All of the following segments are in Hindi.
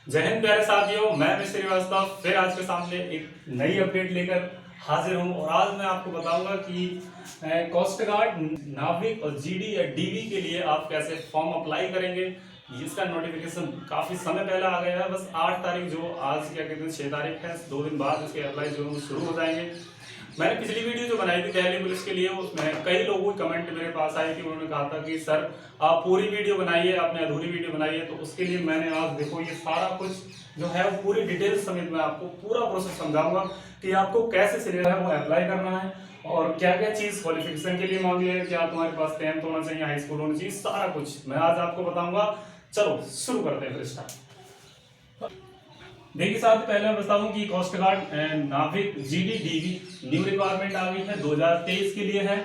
जय हिंद प्यारे साथियों, मैं मिस्टर श्रीवास्तव फिर आज के सामने एक नई अपडेट लेकर हाजिर हूं। और आज मैं आपको बताऊंगा कि कोस्ट गार्ड, नाविक और जीडी या डीवी के लिए आप कैसे फॉर्म अप्लाई करेंगे। इसका नोटिफिकेशन काफी समय पहले आ गया है। बस 8 तारीख जो आज क्या कहते हैं 6 तारीख है, 2 दिन बाद इसके अप्लाई जो शुरू हो जाएंगे। मैंने पिछली वीडियो जो बनाई थी दिल्ली पुलिस के लिए, उसमें कई लोगों की कमेंट मेरे पास आई थी। उन्होंने कहा था कि सर आप पूरी वीडियो बनाइए, आपने अधूरी वीडियो बनाई है। तो उसके लिए मैंने आज देखो ये सारा कुछ जो है वो पूरी डिटेल समेत मैं आपको पूरा प्रोसेस समझाऊंगा कि आपको कैसे सिलेबस है वो अप्लाई करना है और क्या क्या चीज क्वालिफिकेशन के लिए मांगी है, क्या तुम्हारे पास 10th होना चाहिए, हाई स्कूल होना चाहिए, सारा कुछ मैं आज आपको बताऊंगा। चलो शुरू करते हैं फिर स्टार्ट। देखिए साथ पहले मैं बता दूं कि कोस्ट गार्ड नाविक जीडी डीवी न्यू रिक्वायरमेंट आ गई है 2023 के लिए है।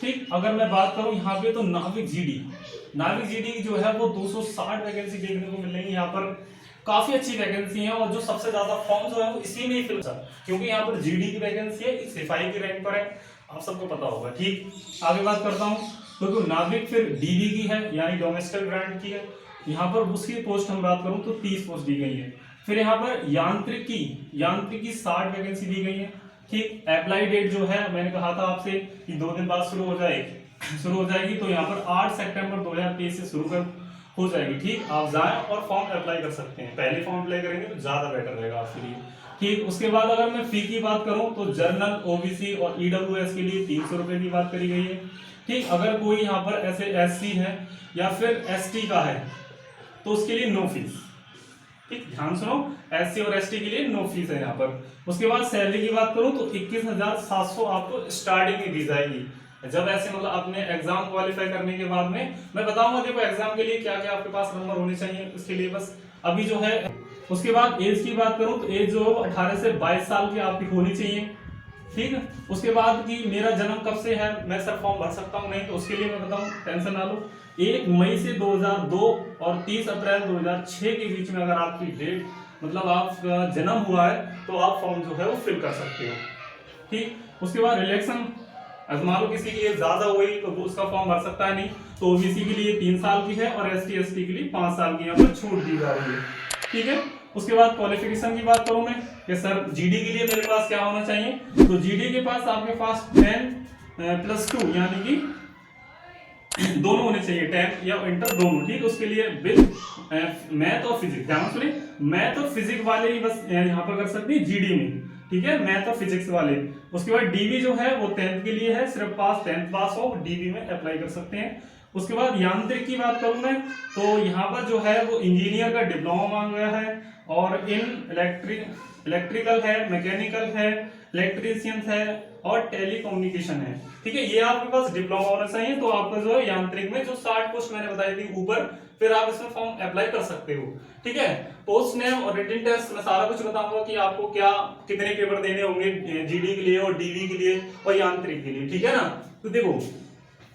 ठीक, अगर मैं बात करूं यहाँ पे तो नाविक जीडी जो है वो 260 वैकेंसी देखने को मिल रही है। यहाँ पर काफी अच्छी वैकेंसी है और जो सबसे ज्यादा फॉर्म जो है वो इसी में ही फिल कर, क्योंकि यहाँ पर जीडी की वैकेंसी है, सिपाही की रैंक पर है, आप सबको पता होगा। ठीक, आगे बात करता हूँ तो नाविक फिर डीवी की है यानी डोमेस्टिक ब्रांड की है। यहाँ पर उसकी पोस्ट हम बात करूं तो 30 पोस्ट दी गई है। फिर यहाँ पर यांत्रिकी 60 वैकेंसी दी गई है। ठीक, अप्लाई डेट जो है मैंने कहा था आपसे कि 2 दिन बाद शुरू हो जाएगी। तो यहाँ पर 8 सितंबर 2023 से शुरू हो जाएगी। ठीक, आप जाएं और फॉर्म अप्लाई कर सकते हैं। पहले फॉर्म अप्लाई करेंगे तो ज्यादा बेटर रहेगा आपके लिए। ठीक, उसके बाद अगर मैं फी की बात करूं तो जनरल, ओबीसी और ईडब्ल्यूएस के लिए 300 रुपए की बात करी गई है। ठीक, अगर कोई यहाँ पर ऐसे एससी है या फिर एसटी का है तो उसके लिए नो फीस। ठीक, ध्यान सुनो, एससी और एसटी के लिए नो फीस है यहाँ पर। उसके बाद सैलरी की बात करूं तो 21,700 आपको स्टार्टिंग में दी जाएगी। जब ऐसे मतलब अपने एग्जाम क्वालिफाई करने के बाद में मैं बताऊंगा देखो एग्जाम के लिए क्या क्या आपके पास नंबर होने चाहिए, उसके लिए बस अभी जो है। उसके बाद एज की बात करूं तो एज जो 18 से 22 साल की आपकी होनी चाहिए। ठीक है, उसके बाद कि मेरा जन्म कब से है, मैं सर फॉर्म भर सकता हूँ नहीं, तो उसके लिए मैं बताऊं टेंशन ना लो। 1 मई से 2002 और 30 अप्रैल 2006 के बीच में अगर आपकी डेट मतलब आपका जन्म हुआ है तो आप फॉर्म जो है वो फिल कर सकते हो। ठीक, उसके बाद रिलेक्शन, मान लो किसी की एज ज्यादा हो गई तो वो उसका फॉर्म भर सकता है नहीं, तो ओबीसी के लिए 3 साल की है और एसटी एसटी के लिए 5 साल की यहाँ पर छूट दी जा रही है। ठीक है, उसके बाद क्वालिफिकेशन की बात करूं मैं कि सर जीडी के लिए मेरे पास क्या होना चाहिए, तो जीडी के पास आपके पास 10+2 यानी कि दोनों होने चाहिए, 10 या इंटर दोनों। ठीक, उसके लिए विद मैथ और फिजिक्स, ध्यान सुनिए, मैथ और फिजिक्स वाले ही बस यहाँ पर कर सकते हैं जीडी में। ठीक है, मैथ और फिजिक्स वाले। उसके बाद डीवी जो है वो 10th के लिए है, सिर्फ 10th पास हो डीवी में अप्लाई कर सकते हैं। उसके बाद यांत्रिक की बात करूं मैं तो यहाँ पर जो है वो इंजीनियर का डिप्लोमा मांगा गया है और इन इलेक्ट्रिकल है, मैकेनिकल है, इलेक्ट्रीशियन है और टेलीकम्युनिकेशन है। ठीक है, ये आपके पास डिप्लोमा होना चाहिए। तो आपका जो है यांत्रिक में जो 60 पोस्ट मैंने बताई थी ऊपर, फिर आप इसमें फॉर्म अप्लाई कर सकते हो। ठीक है, पोस्ट नेम और रिटन टेस्ट में सारा कुछ बताऊंगा कि आपको क्या कितने पेपर देने होंगे जीडी के लिए और डीवी के लिए और यांत्रिक के लिए। ठीक है ना, तो देखो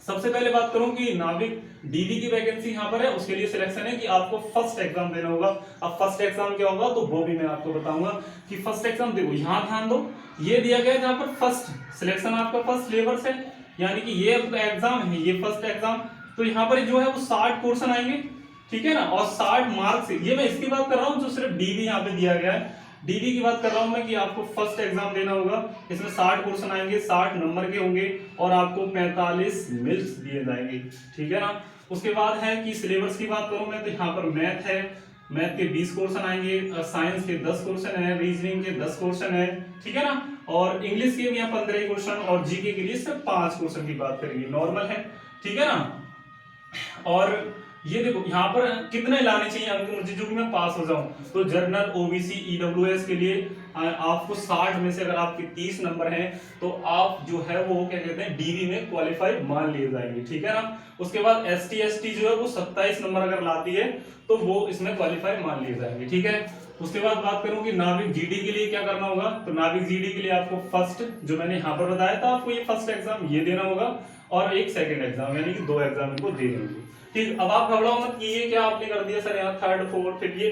सबसे पहले बात करूं कि नाविक डीवी की वैकेंसी यहाँ पर है, उसके लिए सिलेक्शन है कि आपको फर्स्ट एग्जाम देना होगा। अब फर्स्ट एग्जाम क्या होगा तो वो भी मैं आपको बताऊंगा कि फर्स्ट एग्जाम देखो यहाँ ध्यान दो, ये दिया गया है जहाँ पर फर्स्ट सिलेक्शन आपका फर्स्ट लेवल से, यानी कि ये एग्जाम है, ये फर्स्ट एग्जाम। तो यहाँ पर जो है वो 60 क्वेश्चन आएंगे। ठीक है ना, और 60 मार्क्स, ये मैं इसकी बात कर रहा हूँ जो सिर्फ डीवी यहाँ पे दिया गया है। डीवी की बात कर रहा हूं मैं कि आपको फर्स्ट एग्जाम देना होगा, इसमें 60 क्वेश्चन आएंगे, 60 नंबर के होंगे और आपको 45 मिनट्स दिए जाएंगे। ठीक है ना, उसके बाद है कि सिलेबस की बात करूं मैं तो यहाँ पर मैथ है, मैथ के 20 क्वेश्चन आएंगे, साइंस के 10 क्वेश्चन है, रीजनिंग के 10 क्वेश्चन है। ठीक है ना, और इंग्लिश के भी यहाँ 15 क्वेश्चन और जीके के लिए सिर्फ 5 क्वेश्चन की बात करेंगे, नॉर्मल है। ठीक है ना, और ये देखो यहाँ पर कितने लाने चाहिए अंक मुझे जो कि मैं पास हो जाऊं, तो जर्नल, ओबीसी, ईडब्ल्यूएस के लिए आपको 60 में से अगर आपके 30 नंबर हैं तो आप जो है वो क्या कहते हैं डीवी में क्वालिफाई मान लिए जाएंगे। ठीक है ना, उसके बाद एसटी एसटी जो है वो 27 नंबर अगर लाती है तो वो इसमें क्वालिफाई मान लिए जाएंगे। ठीक है, उसके बाद बात करूं कि नाविक जीडी के लिए क्या करना होगा, तो नाविक जीडी के लिए आपको फर्स्ट जो मैंने यहाँ पर बताया था आपको ये फर्स्ट एग्जाम ये देना होगा और एक सेकंड एग्जाम यानी कि 2 एग्जाम इनको दे देंगे। ठीक, अब आप घबराओ मत कि ये क्या आपने कर दिया सर यहाँ थर्ड फोर्थ, फिर ये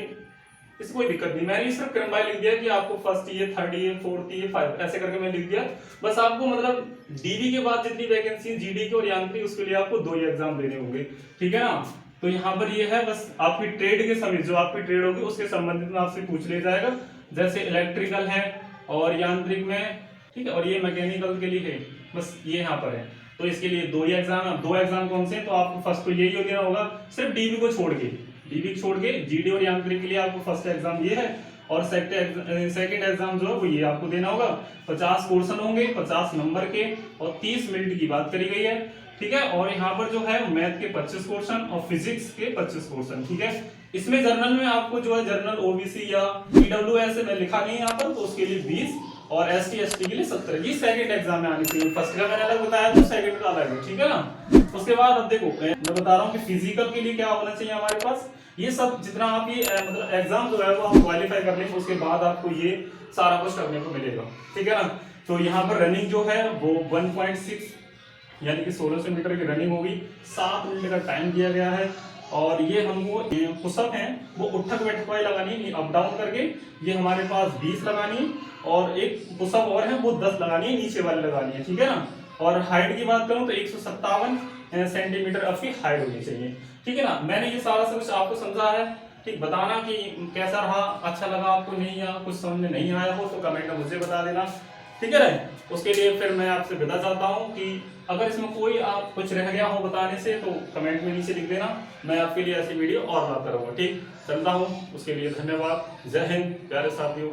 इसमें कोई दिक्कत नहीं, मैंने सिर्फ क्रम बाय लिख दिया कि आपको फर्स्ट ये, थर्ड ये, फोर्थ ये, 5 ऐसे करके मैं लिख दिया। बस आपको मतलब डीवी के बाद जितनी वैकेंसी जीडी की और यांत्रिक उसके लिए आपको 2 ही एग्जाम देने होंगे। ठीक है ना, तो यहाँ पर ये है बस आपकी ट्रेड के समय जो आपकी ट्रेड होगी उसके संबंधित में आपसे पूछ लिया जाएगा, जैसे इलेक्ट्रिकल है और यांत्रिक में, ठीक है, और ये मैकेनिकल के लिए है, बस ये यहाँ पर है। तो इसके लिए दो ही एग्जाम, दो एग्जाम कौन से हैं, तो आपको फर्स्ट तो यही देना होगा, सिर्फ डीबी को छोड़ के, डीबी छोड़ के जीडी और यांत्रिक के लिए आपको फर्स्ट एग्जाम ये है, और सेकंड एग्जाम जो है वो ये आपको देना होगा। 50 क्वेश्चन होंगे 50 नंबर के, और 30 मिनट की बात करी गई है, ठीक है। और यहाँ पर जो है मैथ के 25 क्वेश्चन और फिजिक्स के 25 क्वेश्चन, ठीक है। इसमें जर्नल में आपको जो है जर्नल ओबीसी या ईडब्ल्यूएस में लिखा नहीं है यहाँ पर, तो उसके लिए 20 और एसटी एसटी के लिए 17। ये सेकंड एग्जाम में आनी चाहिए, फर्स्ट का मैंने अलग बताया तो सेकंड का अलग है, ठीक है ना। उसके बाद अब देखो मैं बता रहा हूँ कि फिजिकल के लिए क्या होना चाहिए हमारे पास। ये सब जितना आप ये मतलब एग्जाम जो है वो आप क्वालिफाई कर लेंगे, उसके बाद आपको ये सारा कुछ करने को मिलेगा, ठीक है ना। तो यहाँ पर रनिंग जो है वो 1.6 यानी कि 1600 मीटर की रनिंग होगी, 7 मिनट का टाइम दिया गया है। और ये हमको पुशअप हैं वो उठक बैठक वाली लगानी है, अप डाउन करके ये हमारे पास 20 लगानी है, और एक पुशअप और है वो 10 लगानी है, नीचे वाली लगानी है, ठीक है ना। और हाइट की बात करूं तो 157 सेंटीमीटर आपकी हाइट होनी चाहिए, ठीक है ना। मैंने ये सारा कुछ आपको समझा है, ठीक। बताना कि कैसा रहा, अच्छा लगा आपको नहीं, या कुछ समझ में नहीं आया हो तो कमेंट में मुझे बता देना, ठीक है। उसके लिए फिर मैं आपसे विदा चाहता हूँ कि अगर इसमें कोई आप कुछ रह गया हो बताने से तो कमेंट में नीचे लिख देना, मैं आपके लिए ऐसी वीडियो और लाता रहूँगा, ठीक। चलता हूँ, उसके लिए धन्यवाद। जय हिंद प्यारे साथियों।